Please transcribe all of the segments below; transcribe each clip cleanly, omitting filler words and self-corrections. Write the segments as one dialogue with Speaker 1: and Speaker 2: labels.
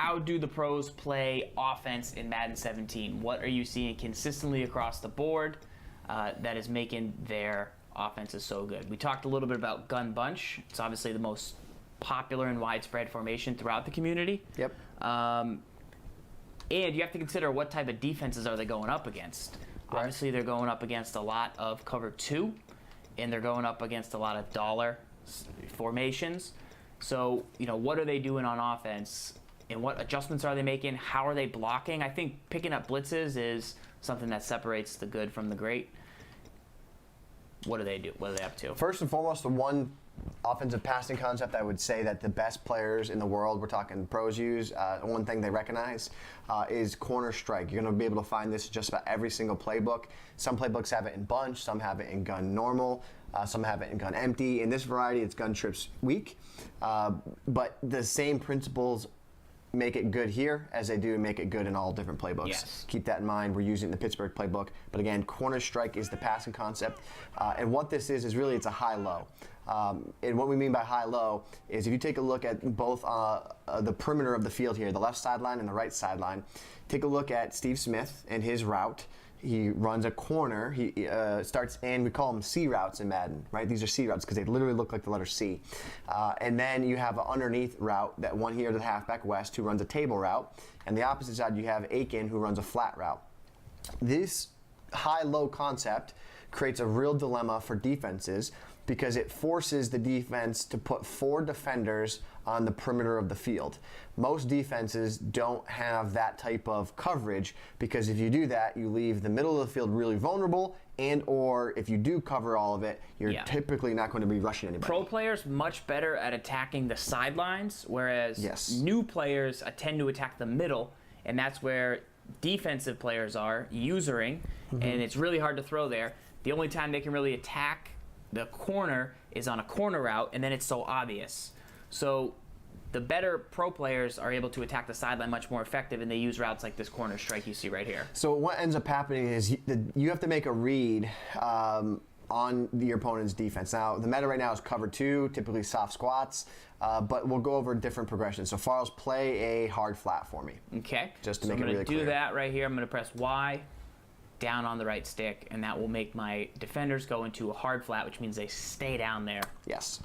Speaker 1: how do the pros play offense in Madden 17? What are you seeing consistently across the board that is making their offenses so good? We talked a little bit about gun bunch. It's obviously the most popular and widespread formation throughout the community.
Speaker 2: Yep.
Speaker 1: And you have to consider what type of defenses are they going up against.
Speaker 2: Right.
Speaker 1: Obviously, they're going up against a lot of cover 2, and they're going up against a lot of dollar formations. So, what are they doing on offense, and what adjustments are they making? How are they blocking? I think picking up blitzes is something that separates the good from the great. What do they do? What are they up to?
Speaker 2: First and foremost, the one offensive passing concept I would say that the best players in the world, we're talking pros, use, one thing they recognize is corner strike. You're going to be able to find this in just about every single playbook. Some playbooks have it in bunch, some have it in gun normal, some have it in gun empty. In this variety, it's gun trips weak, but the same principles make it good here as they do make it good in all different playbooks.
Speaker 1: Yes.
Speaker 2: Keep that in mind. We're using the Pittsburgh playbook, but again, corner strike is the passing concept, and what this is really it's a high-low. And what we mean by high-low is if you take a look at both the perimeter of the field here, the left sideline and the right sideline, take a look at Steve Smith and his route. He runs a corner. He starts, and we call them C routes in Madden, right? These are C routes because they literally look like the letter C. And then you have an underneath route, that one here to the halfback west, who runs a table route. And the opposite side, you have Aiken, who runs a flat route. This high-low concept creates a real dilemma for defenses because it forces the defense to put 4 defenders on the perimeter of the field. Most defenses don't have that type of coverage because if you do that, you leave the middle of the field really vulnerable, and or if you do cover all of it, you're typically not going to be rushing anybody.
Speaker 1: Pro players much better at attacking the sidelines, whereas new players tend to attack the middle, and that's where defensive players are usering, and it's really hard to throw there. The only time they can really attack the corner is on a corner route, and then it's so obvious. So the better pro players are able to attack the sideline much more effective, and they use routes like this corner strike you see right here.
Speaker 2: So what ends up happening is you have to make a read on your opponent's defense. Now, the meta right now is cover 2, typically soft squats, but we'll go over different progressions. So Farrell's play a hard flat for me.
Speaker 1: Okay.
Speaker 2: Just to
Speaker 1: so
Speaker 2: make it really clear.
Speaker 1: I'm going to do that right here. I'm going to press Y down on the right stick, and that will make my defenders go into a hard flat, which means they stay down there.
Speaker 2: Yes.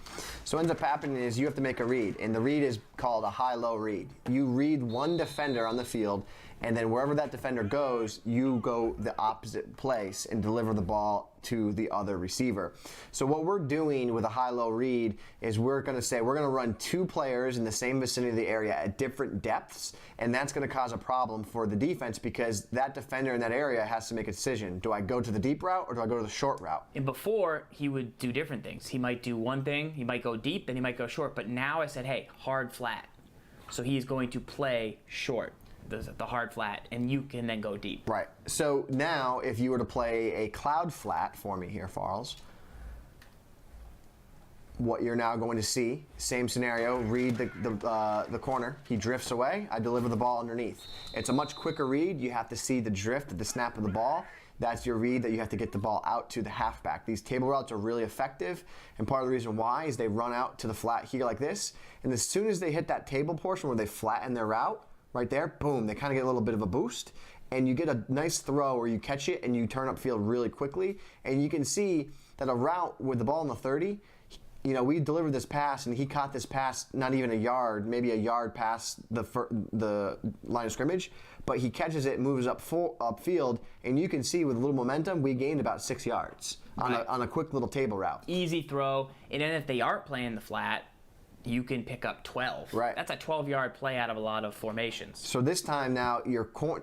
Speaker 2: So what ends up happening is you have to make a read, and the read is called a high-low read. You read one defender on the field, and then wherever that defender goes, you go the opposite place and deliver the ball to the other receiver. So what we're doing with a high-low read is we're going to say we're going to run 2 players in the same vicinity of the area at different depths, and that's going to cause a problem for the defense because that defender in that area has to make a decision. Do I go to the deep route or do I go to the short route?
Speaker 1: And before, he would do different things. He might do one thing, he might go deep, then he might go short, but now I said, hey, hard flat. So he's going to play short, the hard flat, and you can then go deep.
Speaker 2: Right. So now if you were to play a cloud flat for me here, Farles, what you're now going to see, same scenario, read the corner, he drifts away, I deliver the ball underneath. It's a much quicker read. You have to see the drift at the snap of the ball. That's your read that you have to get the ball out to the halfback. These table routes are really effective, and part of the reason why is they run out to the flat here like this, and as soon as they hit that table portion where they flatten their route, right there, boom, they kind of get a little bit of a boost, and you get a nice throw where you catch it and you turn upfield really quickly, and you can see that a route with the ball in the 30, we delivered this pass, and he caught this pass not even a yard, maybe a yard past the line of scrimmage, but he catches it, moves upfield, and you can see with a little momentum, we gained about 6 yards on a quick little table route.
Speaker 1: Easy throw, and then if they aren't playing the flat, you can pick up 12.
Speaker 2: Right.
Speaker 1: That's a 12-yard play out of a lot of formations.
Speaker 2: So this time now,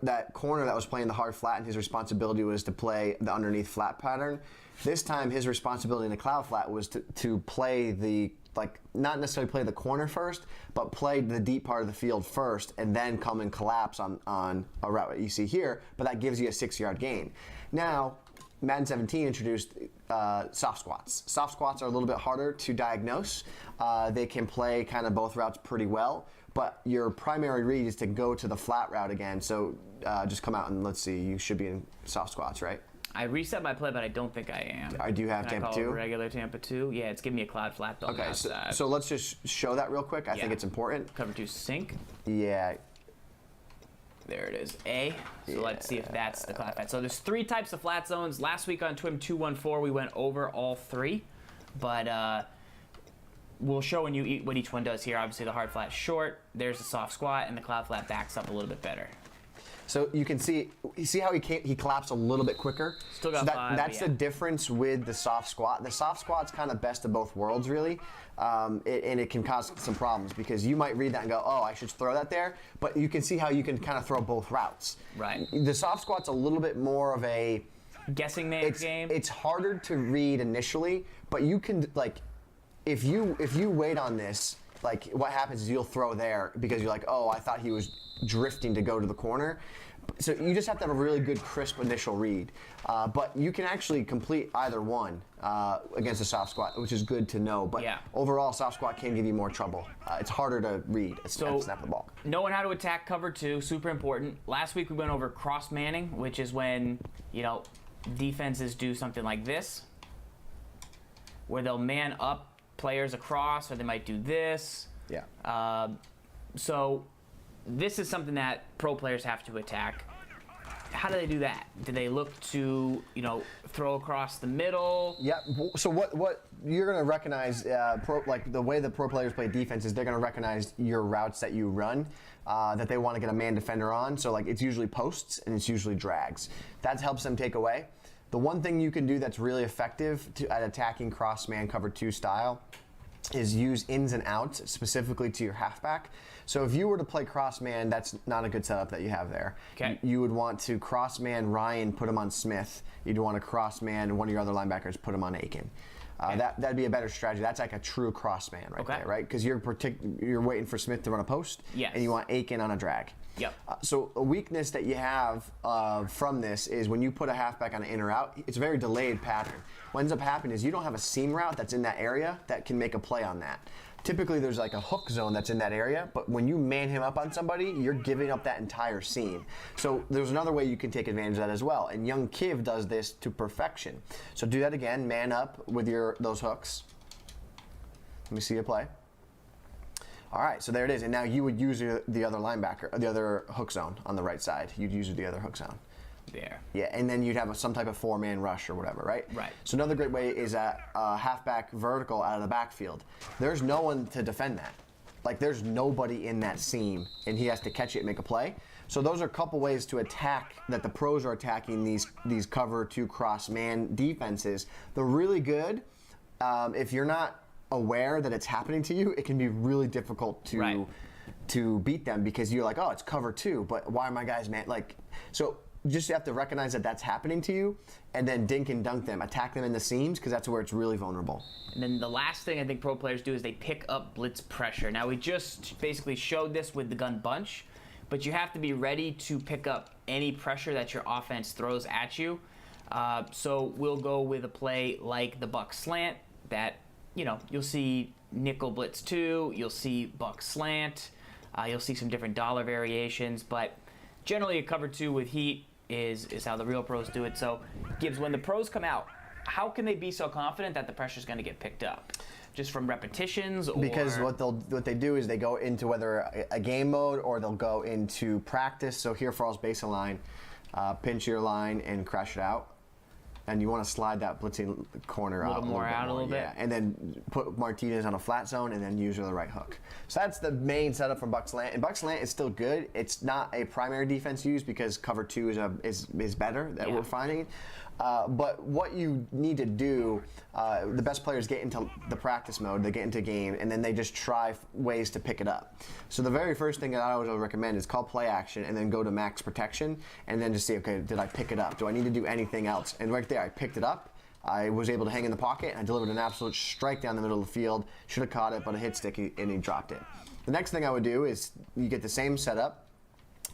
Speaker 2: that corner that was playing the hard flat, and his responsibility was to play the underneath flat pattern. This time, his responsibility in the cloud flat was to play not necessarily play the corner first, but play the deep part of the field first, and then come and collapse on a route that you see here, but that gives you a 6-yard gain. Now, Madden 17 introduced soft squats. Soft squats are a little bit harder to diagnose. They can play kind of both routes pretty well, but your primary read is to go to the flat route again. So just come out and let's see, you should be in soft squats, right?
Speaker 1: I reset my play, but I don't think I am.
Speaker 2: I do have Tampa 2.
Speaker 1: Regular Tampa 2. Yeah, it's giving me a cloud flat though.
Speaker 2: Okay, so let's just show that real quick. I think it's important.
Speaker 1: Cover 2 sync.
Speaker 2: Yeah.
Speaker 1: There it is, A. So let's see if that's the clap flat. So there's 3 types of flat zones. Last week on TWIM 214, we went over all 3, but we'll show you what each one does here. Obviously, the hard flat short. There's the soft squat, and the cloud flat backs up a little bit better.
Speaker 2: So you can see how he collapsed a little bit quicker.
Speaker 1: Still got 5,
Speaker 2: that's the difference with the soft squat. The soft squat's kind of best of both worlds, really, and it can cause some problems because you might read that and go, oh, I should throw that there, but you can see how you can kind of throw both routes.
Speaker 1: Right.
Speaker 2: The soft squat's a little bit more of a
Speaker 1: guessing game.
Speaker 2: It's harder to read initially, but you can if you wait on this, what happens is you'll throw there because you're like, oh, I thought he was drifting to go to the corner. So you just have to have a really good, crisp initial read. But you can actually complete either one against a soft squat, which is good to know. But overall, soft squat can give you more trouble. It's harder to read and snap the ball.
Speaker 1: Knowing how to attack cover 2, super important. Last week we went over cross manning, which is when, defenses do something like this, where they'll man up players across, or they might do this.
Speaker 2: Yeah.
Speaker 1: So this is something that pro players have to attack. How do they do that? Do they look to, throw across the middle?
Speaker 2: Yeah. So what you're going to recognize, the way the pro players play defense is they're going to recognize your routes that you run, that they want to get a man defender on. So it's usually posts and it's usually drags. That helps them take away. The one thing you can do that's really effective at attacking cross man cover 2 style is use ins and outs specifically to your halfback. So if you were to play cross man, that's not a good setup that you have there.
Speaker 1: Okay.
Speaker 2: You would want to cross man Ryan, put him on Smith. You'd want to cross man one of your other linebackers, put him on Aiken. That'd be a better strategy. That's like a true cross man right there, right? Because you're waiting for Smith to run a post, and you want Aiken on a drag.
Speaker 1: Yep.
Speaker 2: So a weakness that you have from this is when you put a halfback on an in or out, it's a very delayed pattern. What ends up happening is you don't have a seam route that's in that area that can make a play on that. Typically there's like a hook zone that's in that area, but when you man him up on somebody, you're giving up that entire seam. So there's another way you can take advantage of that as well, and young Kiv does this to perfection. So do that again, man up with those hooks. Let me see you play. All right, so there it is, and now you would use the other linebacker, the other hook zone on the right side. You'd use the other hook zone.
Speaker 1: There.
Speaker 2: Yeah, and then you'd have some type of 4-man rush or whatever, right?
Speaker 1: Right.
Speaker 2: So another great way is a halfback vertical out of the backfield. There's no one to defend that. There's nobody in that seam, and he has to catch it and make a play. So those are a couple ways to attack that the pros are attacking these cover 2 cross man defenses. They're really good. If you're not aware that it's happening to you, it can be really difficult to beat them because you're like, oh, it's cover 2, but why are my guys so you just have to recognize that that's happening to you and then dink and dunk them, attack them in the seams because that's where it's really vulnerable.
Speaker 1: And then the last thing I think pro players do is they pick up blitz pressure. Now we just basically showed this with the gun bunch, but you have to be ready to pick up any pressure that your offense throws at you. So we'll go with a play like the buck slant that, you'll see nickel blitz 2, you'll see buck slant, you'll see some different dollar variations, but generally a cover 2 with heat is how the real pros do it. So, Gibbs, when the pros come out, how can they be so confident that the pressure is going to get picked up? Just from repetitions, or
Speaker 2: because what they do is they go into whether a game mode or they'll go into practice. So here falls baseline line, pinch your line and crash it out. And you want to slide that blitzing corner out a little bit. Yeah, and then put Martinez on a flat zone and then use the right hook. So that's the main setup from Buck Slant. And Buck Slant is still good. It's not a primary defense use because cover 2 is better that we're finding. But what you need to do, the best players get into the practice mode, they get into game, and then they just try ways to pick it up. So the very first thing that I always recommend is call play action and then go to max protection and then just see, okay, did I pick it up? Do I need to do anything else? And right there, I picked it up. I was able to hang in the pocket, and I delivered an absolute strike down the middle of the field. Should have caught it, but it hit sticky, and he dropped it. The next thing I would do is you get the same setup.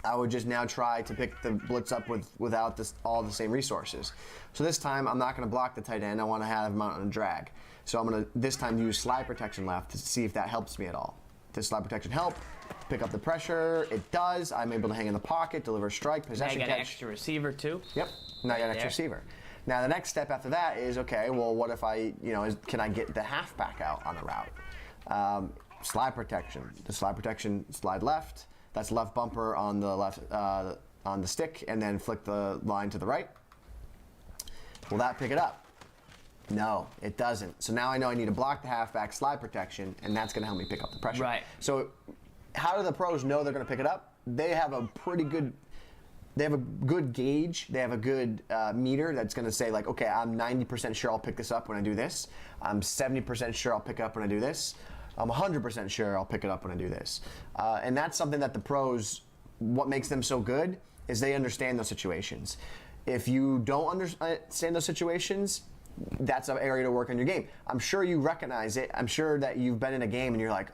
Speaker 2: I would just now try to pick the blitz up without all the same resources. So this time, I'm not going to block the tight end. I want to have him on a drag. So I'm going to, this time, use slide protection left to see if that helps me at all. Does slide protection help? Pick up the pressure. It does. I'm able to hang in the pocket, deliver a strike, possession catch.
Speaker 1: Now you got an extra receiver, too?
Speaker 2: Yep. Now I got an extra receiver. Now the next step after that is, okay, well, what if I, can I get the halfback out on the route? Slide protection. The slide protection, slide left. That's left bumper on the left on the stick, and then flick the line to the right. Will that pick it up? No, it doesn't. So now I know I need to block the halfback, slide protection, and that's going to help me pick up the pressure.
Speaker 1: Right.
Speaker 2: So how do the pros know they're going to pick it up? They have a good gauge. They have a good meter that's going to say, like, okay, I'm 90% sure I'll pick this up when I do this. I'm 70% sure I'll pick it up when I do this. I'm 100% sure I'll pick it up when I do this. And that's something that the pros, what makes them so good is they understand those situations. If you don't understand those situations, that's an area to work on your game. I'm sure you recognize it. I'm sure that you've been in a game and you're like,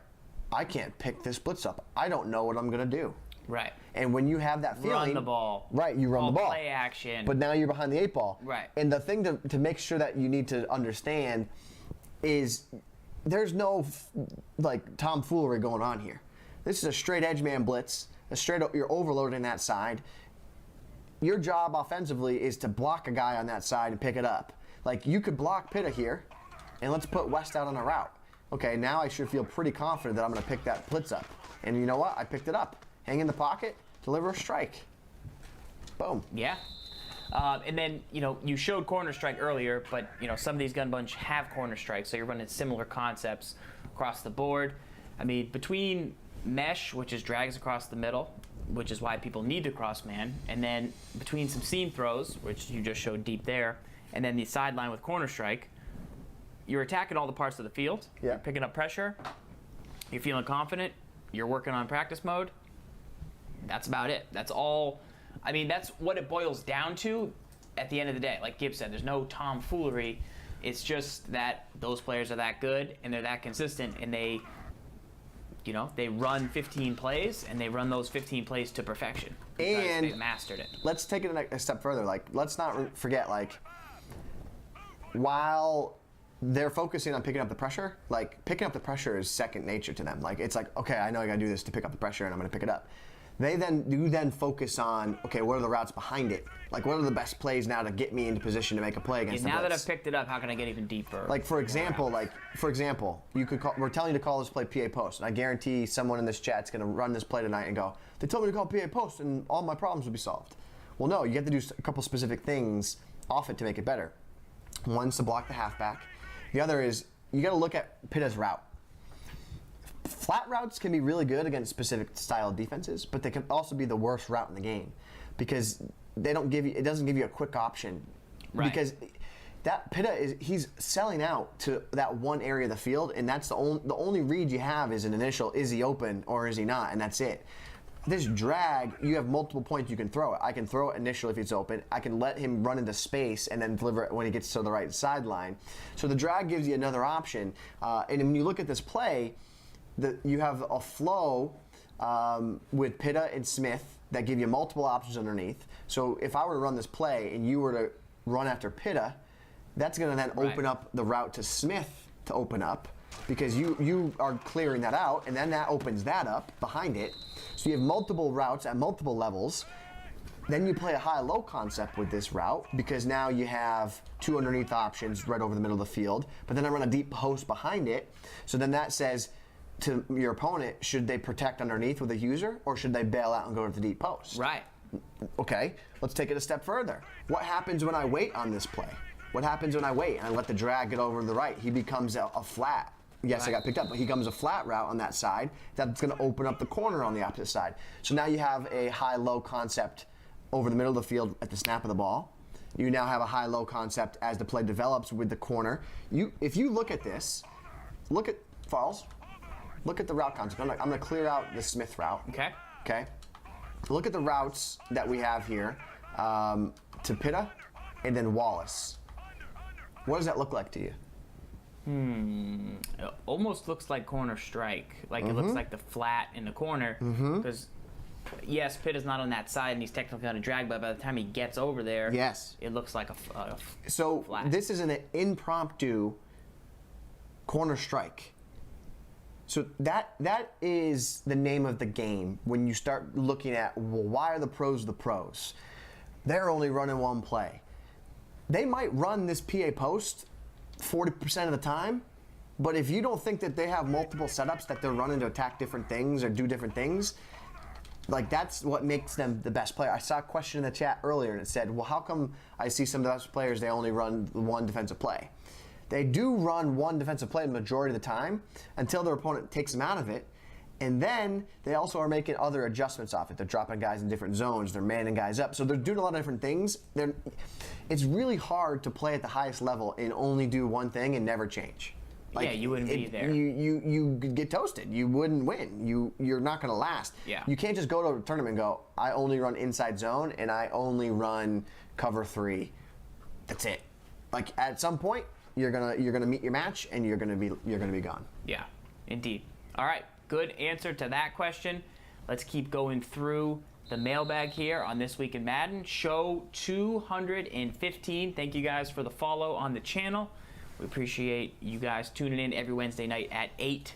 Speaker 2: I can't pick this blitz up. I don't know what I'm going to do.
Speaker 1: Right.
Speaker 2: And when you have that feeling,
Speaker 1: run the ball.
Speaker 2: Right, you run the ball.
Speaker 1: Play action.
Speaker 2: But now you're behind the 8 ball.
Speaker 1: Right.
Speaker 2: And the thing to make sure that you need to understand is there's no like tomfoolery going on here. This is a straight edge man blitz. You're overloading that side. Your job offensively is to block a guy on that side and pick it up. Like, you could block Pitta here, and let's put West out on a route. Okay, now I should feel pretty confident that I'm going to pick that blitz up. And you know what? I picked it up. Hang in the pocket, deliver a strike. Boom.
Speaker 1: Yeah. And then, you showed corner strike earlier, but, some of these gun bunch have corner strike, so you're running similar concepts across the board. I mean, between mesh, which is drags across the middle, which is why people need to cross man, and then between some seam throws, which you just showed deep there, and then the sideline with corner strike, you're attacking all the parts of the field.
Speaker 2: Yeah.
Speaker 1: You're picking up pressure. You're feeling confident. You're working on practice mode. That's about it. That's all. I mean, that's what it boils down to at the end of the day. Like Gibbs said, there's no tomfoolery. It's just that those players are that good and they're that consistent, and they run 15 plays, and they run those 15 plays to perfection.
Speaker 2: And
Speaker 1: they mastered it.
Speaker 2: Let's take it a step further. Like, let's not forget, like, while they're focusing on picking up the pressure, like, picking up the pressure is second nature to them. Like, it's like, okay, I know I got to do this to pick up the pressure, and I'm going to pick it up. You then focus on, okay, what are the routes behind it? Like, what are the best plays now to get me into position to make a play against the blitz?
Speaker 1: Now that I've picked it up, how can I get even deeper?
Speaker 2: Like, for example, we're telling you to call this play PA post, and I guarantee someone in this chat's going to run this play tonight and go, they told me to call PA post, and all my problems will be solved. Well, no, you have to do a couple specific things off it to make it better. One's to block the halfback. The other is you got to look at Pitta's route. Flat routes can be really good against specific style of defenses, but they can also be the worst route in the game because it doesn't give you a quick option.
Speaker 1: Right.
Speaker 2: Because that Pitta he's selling out to that one area of the field, and that's the only read you have is an initial, is he open or is he not, and that's it. This drag, you have multiple points you can throw it. I can throw it initially if it's open. I can let him run into space and then deliver it when he gets to the right sideline. So the drag gives you another option. And when you look at this play, you have a flow with Pitta and Smith that give you multiple options underneath. So if I were to run this play and you were to run after Pitta, that's going to then open up the route to Smith to open up because you are clearing that out, and then that opens that up behind it. So you have multiple routes at multiple levels. Then you play a high-low concept with this route because now you have two underneath options right over the middle of the field. But then I run a deep post behind it. So then that says to your opponent, should they protect underneath with a user or should they bail out and go to the deep post?
Speaker 1: Right.
Speaker 2: Okay, let's take it a step further. What happens when I wait on this play? What happens when I wait and I let the drag get over to the right? He becomes a flat. Yes, right. I got picked up, but he comes a flat route on that side. That's going to open up the corner on the opposite side. So now you have a high-low concept over the middle of the field at the snap of the ball. You now have a high-low concept as the play develops with the corner. If you look at this, look at Falls. Look at the route concept. I'm going to clear out the Smith route. Okay. Look at the routes that we have here to Pitta and then Wallace. What does that look like to you?
Speaker 1: It almost looks like corner strike. Like it looks like the flat in the corner. Because, yes, Pitta's not on that side and he's technically on a drag, but by the time he gets over there,
Speaker 2: yes,
Speaker 1: it looks like a
Speaker 2: so
Speaker 1: flat.
Speaker 2: This is an impromptu corner strike. So that is the name of the game when you start looking at, well, why are the pros the pros? They're only running one play. They might run this PA post 40% of the time, but if you don't think that they have multiple setups that they're running to attack different things or do different things, like that's what makes them the best player. I saw a question in the chat earlier and it said, well, how come I see some of the best players, they only run one defensive play? They do run one defensive play the majority of the time until their opponent takes them out of it. And then they also are making other adjustments off it. They're dropping guys in different zones. They're manning guys up. So they're doing a lot of different things. It's really hard to play at the highest level and only do one thing and never change.
Speaker 1: Like, yeah, you wouldn't be there.
Speaker 2: You get toasted. You wouldn't win. You're not going to last.
Speaker 1: Yeah.
Speaker 2: You can't just go to a tournament and go, I only run inside zone and I only run cover 3. That's it. Like at some point, you're gonna meet your match and you're gonna be gone.
Speaker 1: Yeah, indeed. All right. Good answer to that question. Let's keep going through the mailbag here on This Week in Madden. Show 215. Thank you guys for the follow on the channel. We appreciate you guys tuning in every Wednesday night at 8